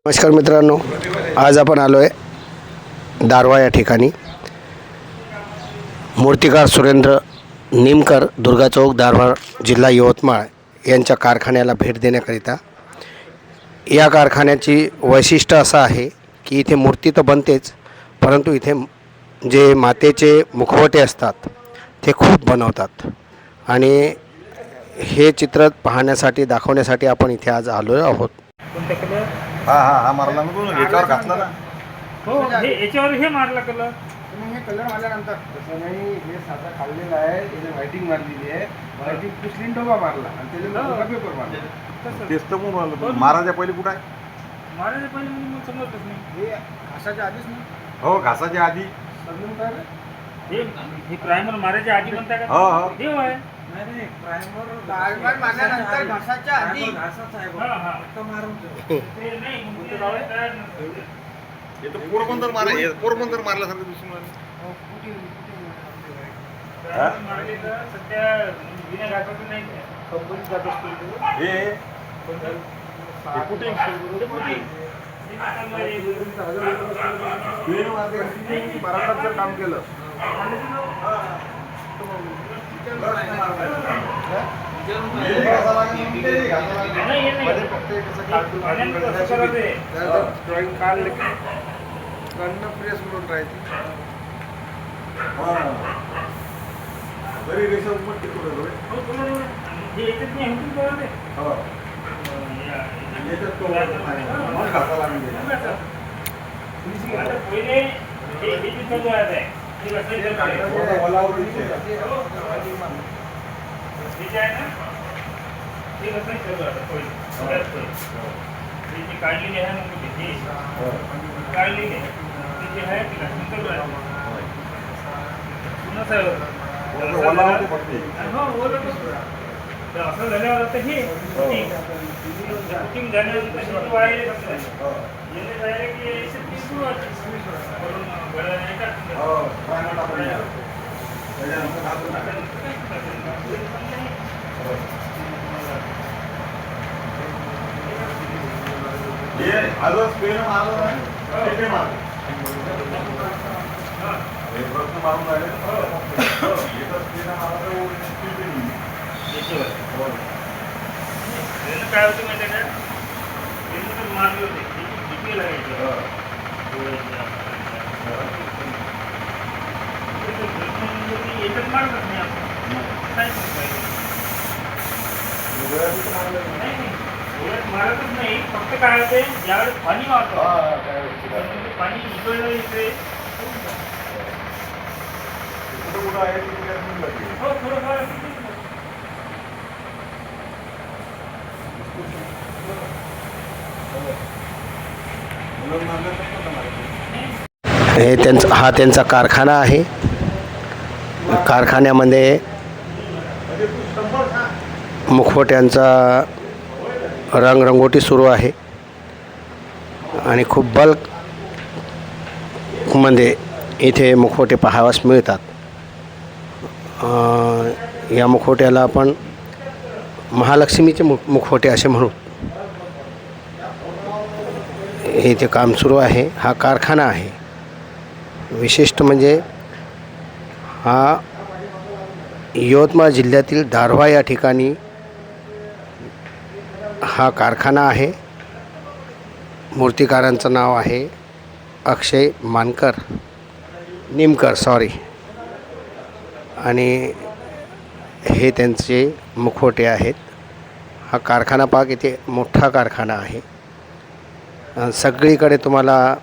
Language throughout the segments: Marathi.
नमस्कार मित्रांनो, आज आपण आलो आहे दारव्हा या ठिकाणी. मूर्तिकार सुरेंद्र निमकर, दुर्गा चौक, दारव्हा, जिल्हा यवतमाळ यांच्या कारखान्याला भेट देण्याकरिता. या कारखान्याची वैशिष्ट्य असं आहे की इथे मूर्ती तर बनतेच, परंतु इथे जे मातेचे मुखवटे असतात ते खूप बनवतात. आणि हे चित्र पाहण्यासाठी, दाखवण्यासाठी आपण इथे आज आलो आहोत. हा मारला ना तू, याच्यावर घातला ना. हो, हे याच्यावर हे मारला कलर. हे कलर मारल्यानंतर तसं नाही, हे साधा काढलेला आहे, त्याने व्हायटिंग मारलेली आहे, व्हायटिंग पुसली डोबा मारला आणि त्याला पेपर मारला. तसं तेच तर म्हणून राहिलो. महाराजा पहिले कुठं आहे? मारायला पहिले म्हणजे मग समजतच नाही. हे घासाच्या आधीच नाही हो, घासाच्या आधी. समजून काय रे? हे प्रायमर मारायच्या आधी म्हणता का? हो. देव आहे. प्रायमर मारल्यानंतर घासाच्या आधी हा, हा. ते नाही, मग ते तयार नसतं. हे तर पोरबंदर मारल्यासारखं दिसून राहिलं. प्रायमर मारले तर सध्या जुन्या घाटाचं नाही, कंपनीत जात असतो तो. हे कुठे मराठात जर काम केलं ड्रॉइंग काढले कर्ण प्रेस म्हणून राहायची. जरी रेषा उमट किती हो, बरोबर. हे याच्यात नाही, ह्यातून बरोबर आहे. मग घासाला म्हणजे आता पहिले हे जे चालू आहे, हे कसं चालू आहे? वलावर दिसते. हे जे आहे ना, हे कसं चालू आहे पहिले, सगळ्यात पहिले. हे जे काढलेले आहे ना, हे काढलेले ते जे आहे ते कसं चालू आहे? पुन्हा वलावर ते बघते. हो, ओरडतो. तर असं झाल्यावर आता हे शूटिंग झाल्यानंतर हे वाळले कसं आहे? येणे जायला की याच्यात सुरुवात करून घड्याळ नाही टाकलं. हो, प्रायमर टाकून द्या. त्याच्यानंतर घासून टाका. हे आजच पेन मारलं नाही, ते मारलं. हे प्रश्न मारून राहिले. एकच पेन मारलं तर उडीची पेन येईल. याच्यावर यानं काय होतं माहिती आहे का? यानं तर मारले होते, त्याची भीती लागायची. याच्यात मारतच नाही आपण. काय सांगायचं? नाही, डोळ्यात मारतच नाही. फक्त काय होते, ज्यावेळेस पाणी मारतो, पाणी इकडलं इकडे. कुठं आहे ते काय म्हणून लागेल. हो, थोडंफार असं म्हणून मारलं तर कुठं मारायचं? हे हा त्यांचा कारखाना आहे. कारखान्यामध्ये मुखवट्यांचा रंगरंगोटी सुरू आहे आणि खूप बल्कमध्ये इथे मुखवटे पाहावयास मिळतात. या मुखवट्याला आपण महालक्ष्मीचे मुखवटे असे म्हणू. इथे काम सुरू आहे. हा कारखाना आहे. विशिष्ट म्हणजे हा यवतमाळ जिल्ह्यातील दारव्हा या ठिकाणी हा कारखाना आहे. मूर्तिकारांचं नाव आहे अक्षय निमकर आणि हे त्यांचे मुखवटे आहेत. हा कारखाना पाक इथे मोठा कारखाना आहे. सगळीकडे तुम्हाला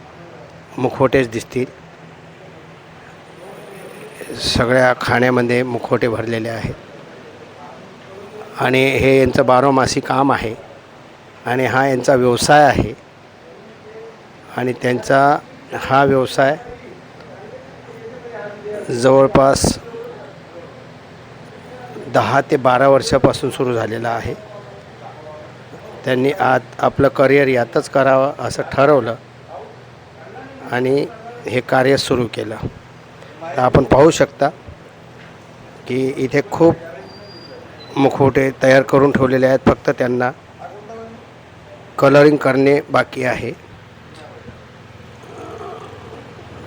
मुखवटेच दिसतील. सगळ्या खाण्यामध्ये मुखवटे भरलेले आहेत आणि हे यांचं बारोमासी काम आहे आणि हा यांचा व्यवसाय आहे. आणि त्यांचा हा व्यवसाय जवळपास 10 ते 12 वर्षापासून सुरू झालेला आहे. त्यांनी आपलं करिअर यातच करावं असं ठरवलं आणि हे कार्य सुरू केलं. तर आपण पाहू शकता की इथे खूप मुखवटे तयार करून ठेवलेले आहेत. फक्त त्यांना कलरिंग करणे बाकी आहे.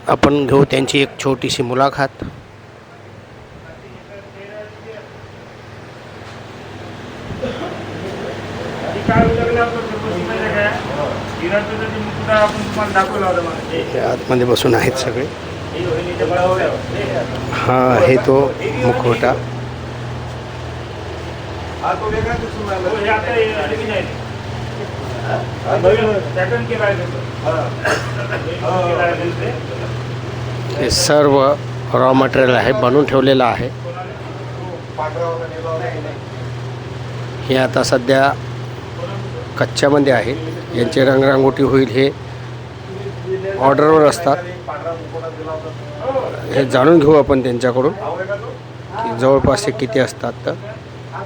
आपण घेऊ त्यांची एक छोटीशी मुलाखत. आधी काय उलगलं आपण ते गोष्टी माहिती आहे का? हिराचं जे मुकुटा आपण तुम्हाला दाखवला होता मला ते हे आतमध्ये बसून आहेत सगळे. हे वहिनीच्या बळावर हा आहे तो मुखवटा. हा तो वेगळा दिसून राहिला. हे आता हे नवीन आहे. नवीन पॅटर्न केला आहे त्याचं. हे सर्व रॉ मटेरियल आहे, बनवून ठेवलेलं आहे. पांढरा होता नेला होता. हे आता सध्या कच्च्यामध्ये आहे. यांची रंगरांगोटी होईल हे ऑर्डरवर असतात. पांढरा मुकुटा दिला होता. हे जाणून घेऊ आपण त्यांच्याकडून की जवळपास हे किती असतात. तर हा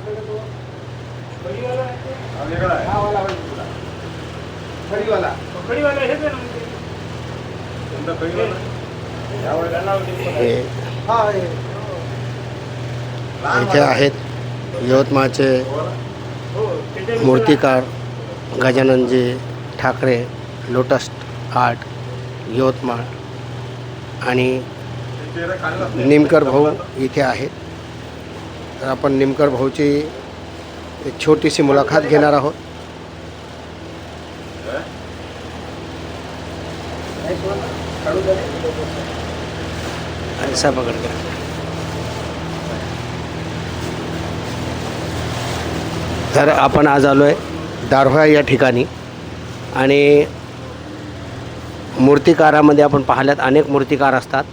वेगळा आहे. हा वाला पाहिजे तुला. खडीवाला. खडीवाला हेच आहे ना मग ते. कोणता खडीवाला? या वेळेला हे हा आहे. इथे आहेत यवतमाळचे हो त्याच्या मूर्तिकार गजाननजी ठाकरे, लोटस आर्ट यवतमाळ आणि चेहरा खाल्ला. निमकर भाऊ इथे आहेत. तर आपण निमकर भाऊची एक छोटीशी मुलाखत घेणार आहोत. ऐसा पकड का. तर आपण आज आलो आहे दारव्हा या ठिकाणी आणि मूर्तिकारामध्ये आपण पाहिल्यात अनेक मूर्तिकार असतात,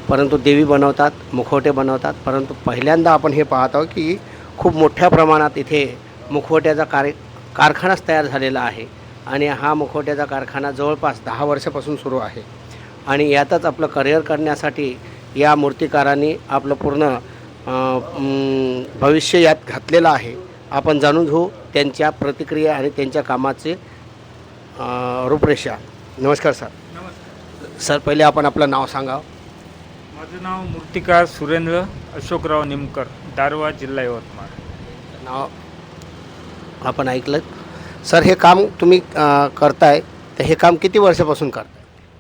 परंतु देवी बनवतात, मुखवटे बनवतात. परंतु पहिल्यांदा आपण हे पाहत आहोत की खूप मोठ्या प्रमाणात इथे मुखवट्याचा कारखानाच तयार झालेला आहे आणि हा मुखवट्याचा कारखाना जवळपास 10 वर्षापासून सुरू आहे आणि यातच आपलं करिअर करण्यासाठी या मूर्तिकारांनी आपलं पूर्ण भविष्य यात घातलेलं आहे. आपण जाणून घेऊ त्यांच्या प्रतिक्रिया आणि त्यांच्या कामाचे रूपरेषा. नमस्कार सर. नमस्कार. सर पहिले आपण आपलं नाव सांगावं. माझं नाव मूर्तिकार सुरेंद्र अशोकराव निमकर, दारव्हा, जिल्हा यवतमाळ. नाव आपण ऐकलं. सर हे काम तुम्ही करताय तर हे काम किती वर्षापासून करताय?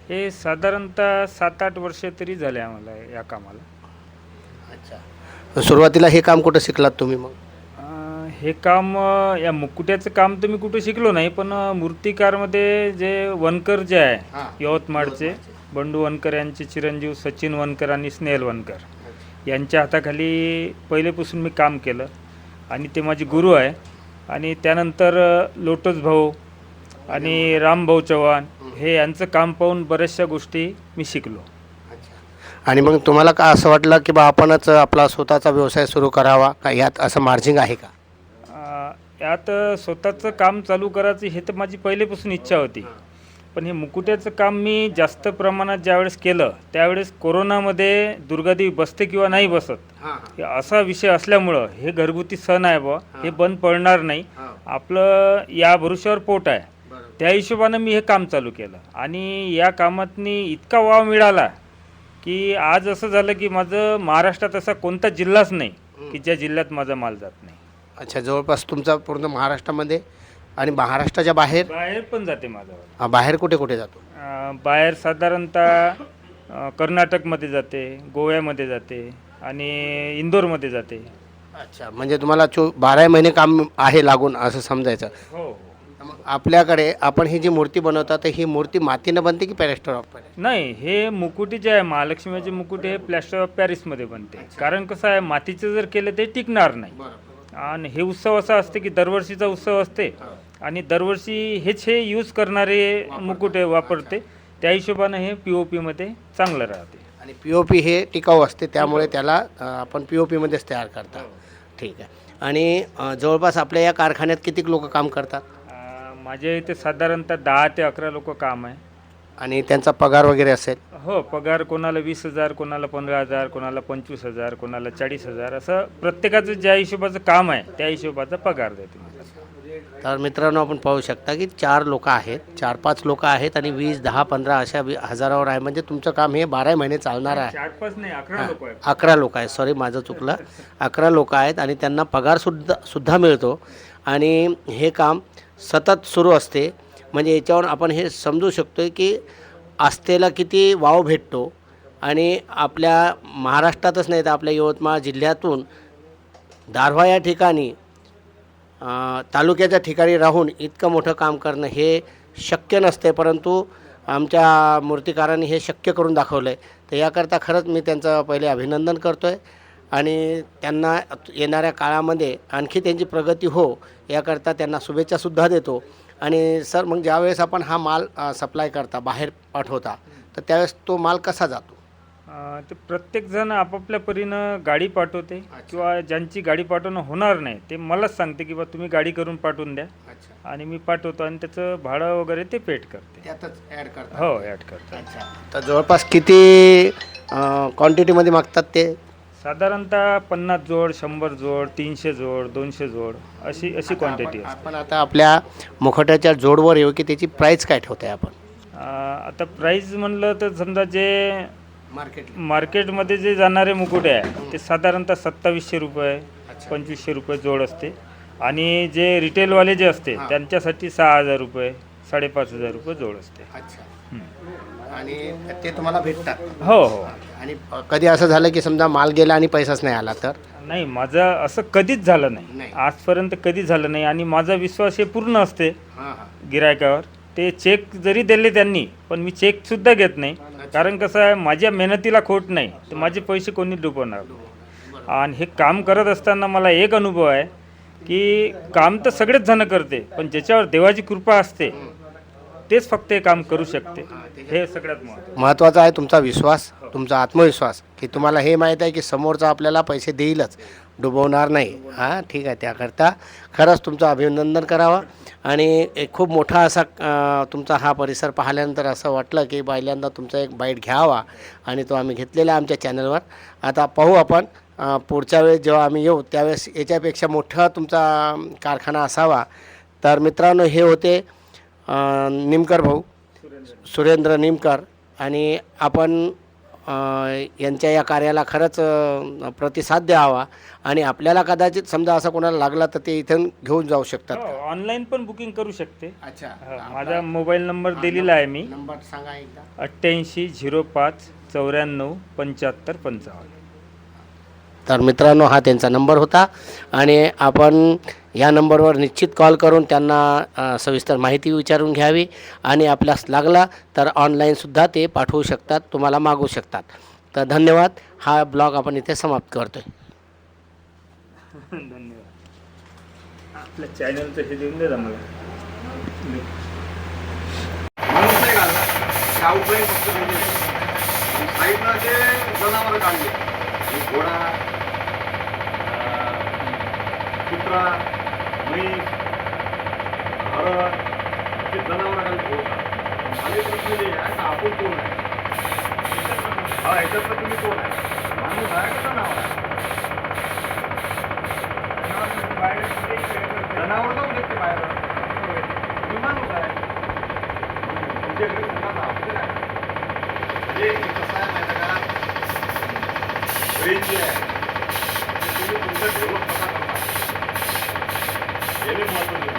हे साधारणतः 7-8 वर्ष तरी झाले आम्हाला या कामाला. अच्छा. सुरुवातीला हे काम कुठं शिकलात तुम्ही मग? हे काम या मुकुट्याचं काम तर मी कुठं शिकलो नाही, पण मूर्तिकारमध्ये जे वनकर जे आहे हां. यवतमाळचे बंडू वनकर यांचे चिरंजीव सचिन वनकर आणि स्नेहल वनकर यांच्या हाताखाली पहिलेपासून मी काम केलं आणि ते माझे गुरु आहे. आणि त्यानंतर लोटस भाऊ आणि रामभाऊ चव्हाण हे यांचं काम पाहून बऱ्याचशा गोष्टी मी शिकलो. आणि मग तुम्हाला का असं वाटलं की बा आपणच आपला स्वतःचा व्यवसाय सुरू करावा का? यात असं मार्जिंग आहे का? यात स्वतःचं काम चालू करायचं हे तर माझी पहिलेपासून इच्छा होती, पण हे मुकुट्याचं काम मी जास्त प्रमाणात ज्यावेळेस केलं त्यावेळेस कोरोनामध्ये दुर्गादेवी बसते किंवा नाही बसत हे असा विषय असल्यामुळं हे घरगुती सण आहे बुवा, हे बंद पडणार नाही, आपलं या भरोश्यावर पोट आहे, त्या हिशोबानं मी हे काम चालू केलं. आणि या कामातनी इतका वाव मिळाला की आज असं झालं की माझं महाराष्ट्रात असा कोणता जिल्हाच नाही की ज्या जिल्ह्यात माझा माल जात नाही. अच्छा. जवळपास तुमचा पूर्ण महाराष्ट्रामध्ये आणि महाराष्ट्राच्या बाहेर बाहेर पण जाते माझा. बाहेर कुठे कुठे जातो? बाहेर साधारणतः कर्नाटकमध्ये जाते, गोव्यामध्ये जाते आणि इंदोरमध्ये जाते. अच्छा. म्हणजे तुम्हाला 12 महिने काम आहे लागून असं समजायचं. हो. मग आपल्याकडे आपण ही जी मूर्ती बनवतात तर ही मूर्ती मातीनं बनते की प्लॅस्टर ऑफ पॅरिस? नाही, हे मुकुटी जे आहे महालक्ष्मीचे मुकुट हे प्लॅस्टर ऑफ पॅरिसमध्ये बनते. कारण कसं आहे मातीचं जर केलं ते टिकणार नाही. आणि हे उत्सव असा असते की दरवर्षीचा उत्सव असते आणि दरवर्षी हेच हे यूज करणारे मुकुट वापरते, त्या हिशोबानं हे POP मध्ये चांगलं राहते. आणि POP हे टिकाऊ असते त्यामुळे त्याला आपण POP मध्येच तयार करता. ठीक आहे. आणि जवळपास आपल्या या कारखान्यात किती लोक काम करतात? माझ्या इथे साधारणतः 10 ते 11 लोक काम आहे. आणि त्यांचा पगार वगैरे असेल? हो, पगार कोणाला 20,000, कोणाला 15,000, कोणाला 25,000, कोणाला 40,000, असं प्रत्येकाचं ज्या हिशोबाचं काम आहे त्या हिशोबाचा पगार देते. तर मित्रांनो आपण पाहू शकता की 4 लोक आहेत, 4-5 लोक आहेत आणि 20, 10, 15 अशा हजारावर आहे. म्हणजे तुमचं काम हे 12 महिने चालणार आहे. 4-5 नाही, 11 लोक आहेत. 11 लोक आहेत. सॉरी माझं चुकलं. 11 लोक आहेत आणि त्यांना पगारसुद्धा मिळतो आणि हे काम सतत सुरू असते. म्हणजे याच्यावर आपण हे समजू शकतो की आस्थेला किती वाव भेटतो आणि आपल्या महाराष्ट्रातच नाही तर आपल्या यवतमाळ जिल्ह्यातून दारव्हा या ठिकाणी तालुक्याच्या ठिकाणी राहून इतकं मोठं काम करणं हे शक्य नसते, परंतु आमच्या मूर्तिकारांनी हे शक्य करून दाखवलं आहे. तर याकरता खरंच मी त्यांचं पहिले अभिनंदन करतो आहे आणि त्यांना येणाऱ्या काळामध्ये आणखी त्यांची प्रगती हो याकरता त्यांना शुभेच्छासुद्धा देतो. आणि सर, मग ज्यावेळेस आपण हा माल सप्लाय करता, बाहेर पाठवता, तर त्यावेळेस तो माल कसा जातो? ते प्रत्येकजण आपापल्या परीनं गाडी पाठवते किंवा ज्यांची गाडी पाठवणं होणार नाही ते मलाच सांगते की बा तुम्ही गाडी करून पाठवून द्या अच्छा, आणि मी पाठवतो आणि त्याचं भाडं वगैरे ते पेड करते. त्यातच ॲड करता? हो, ॲड करते. अच्छा. तर जवळपास किती क्वांटिटीमध्ये मागतात ते? साधारणतः 50 जोड, 100 जोड, 300 जोड, 200 जोड अशी क्वांटिटी असते. आपण आता आपल्या मुखट्याच्या जोडवर येऊ की त्याची प्राईस काय ठेवत आहे आपण आता प्राईज म्हणलं तर समजा जे मार्केट? मार्केटमध्ये जे जाणारे मुकुटे आहे ते साधारणतः 2700 रुपये, 2500 रुपये जोड असते आणि जे रिटेलवाले जे असते त्यांच्यासाठी 6000 रुपये, 5500 रुपये जोड असते. अच्छा. आणि ते तुम्हाला भेटतात? हो हो. आणि कधी असं झालं की समजा माल गेला आणि पैसाच नाही आला तर? नाही, माझं असं कधीच झालं नाही. नाही, आजपर्यंत कधीच झालं नाही. आणि माझा विश्वास हे पूर्ण असते हां हां. गिरायकावर. ते चेक जरी दिले त्यांनी पण मी चेकसुद्धा घेत नाही, कारण कसं आहे माझ्या मेहनतीला खोट नाही तर माझे पैसे कोणी डुबवणार. आणि हे काम करत असताना मला एक अनुभव आहे की काम तर सगळेच जण करते पण ज्याच्यावर देवाची कृपा असते तेच फक्त हे काम करू शकते. हे सगळ्यात महत्त्वाचा आहे तुमचा विश्वास, तुमचा आत्मविश्वास, की तुम्हाला हे माहीत आहे की समोरचा आपल्याला पैसे देईलच, डुबवणार नाही. हां, ठीक आहे. त्याकरता खरंच तुमचं अभिनंदन करावं. आणि एक खूप मोठा असा तुमचा हा परिसर पाहिल्यानंतर असं वाटलं की पहिल्यांदा तुमचा एक बाईट घ्यावा आणि तो आम्ही घेतलेला आहे आमच्या चॅनलवर. आता पाहू आपण पुढच्या वेळेस जेव्हा आम्ही येऊ त्यावेळेस याच्यापेक्षा मोठा तुमचा कारखाना असावा. तर मित्रांनो, हे होते निमकर भाऊ, सुरेंद्र निमकर. आणि आपण यांच्या या कार्याला खरंच प्रतिसाद द्यावा आणि आपल्याला कदाचित समजा असं कोणाला लागला तर ते इथून घेऊन जाऊ शकतात. ऑनलाईन पण बुकिंग करू शकते. अच्छा. माझा मोबाईल नंबर दिलेला आहे मी. नंबर सांगा एकदा. 88 05 94 75 55. तर मित्रांनो, हा त्यांचा नंबर होता आणि आपण या नंबरवर निश्चित कॉल करून त्यांना सविस्तर माहिती विचारून घ्यावी आणि आपल्यास लागला तर ऑनलाईनसुद्धा ते पाठवू शकतात, तुम्हाला मागवू शकतात. तर धन्यवाद. हा ब्लॉग आपण इथे समाप्त करतो आहे. धन्यवाद. आपल्या चॅनलचं हे देऊन द्या मला. म्हणून नाही घालला आउटलाईन फक्त साईडला जे जनावर काढले, घोडा, कुत्रा, म्हैस, हरण, ते जनावर काढले. आणि प्रश्न जे आहे ना, आपण कोण आहे? हा, ह्याच्यातलं तुम्ही कोण आहे? माणूस आहे का जनावर आहे? जनावर जाऊ शकते बाहेर, तुम्ही माणूस आहे. तुमच्याकडे कोणाला आवडत आहे? हे कसं आहे माहिती का, रेंज जे आहे ते तुम्ही तुमचा डेव्हलप कसा करता हे लई महत्त्वाचं आहे.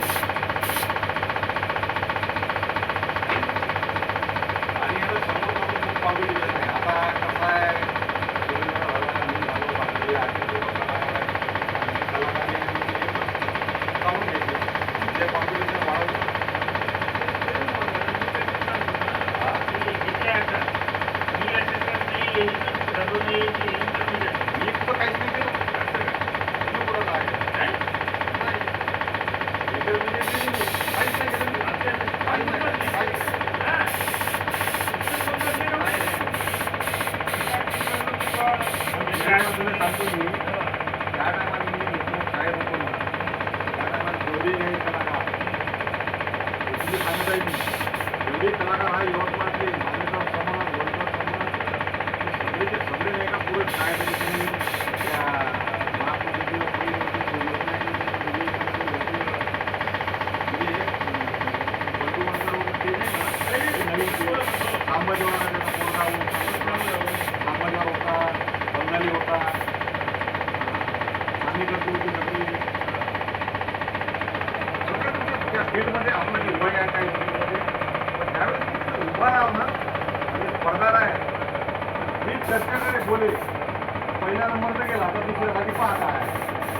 आणि याला समोर जाऊन खूप कॉम्पिटिशन आहे. आता कसं आहे, मी झालो बाकी आहे कलाकारी काढून घ्यायचे जे कॉम्पिटिशन वाढवलं. मी कुठं काहीच नाही केलं. तुम्ही कुठं आहे? नाही. काहीच नाही केलं मी. काहीच नाही. काहीच नाही. तुला सांगतो मी, त्या टायमाला मी शाळेत होतो ना, त्या टायमाला जेवढे काही कलाकार तुम्ही सांगता येईल जेवढे कलाकार आहे यवतमाळचे मान्यता प्रमाणात वर्षात प्रमाणात सगळेचे सगळे नाही का पुढे शाळेमध्ये तुम्ही त्या महापुरुषाची सामाजावर होता, बंगाली होता, मान्यकर होती सगळी त्या फील्डमध्ये आपला जे वय आहे काही त्यावेळेस उभा राहू ना त्याच्याकडे बोले पहिला नंबर तर गेला आता दुसऱ्यासाठी पाहत आहे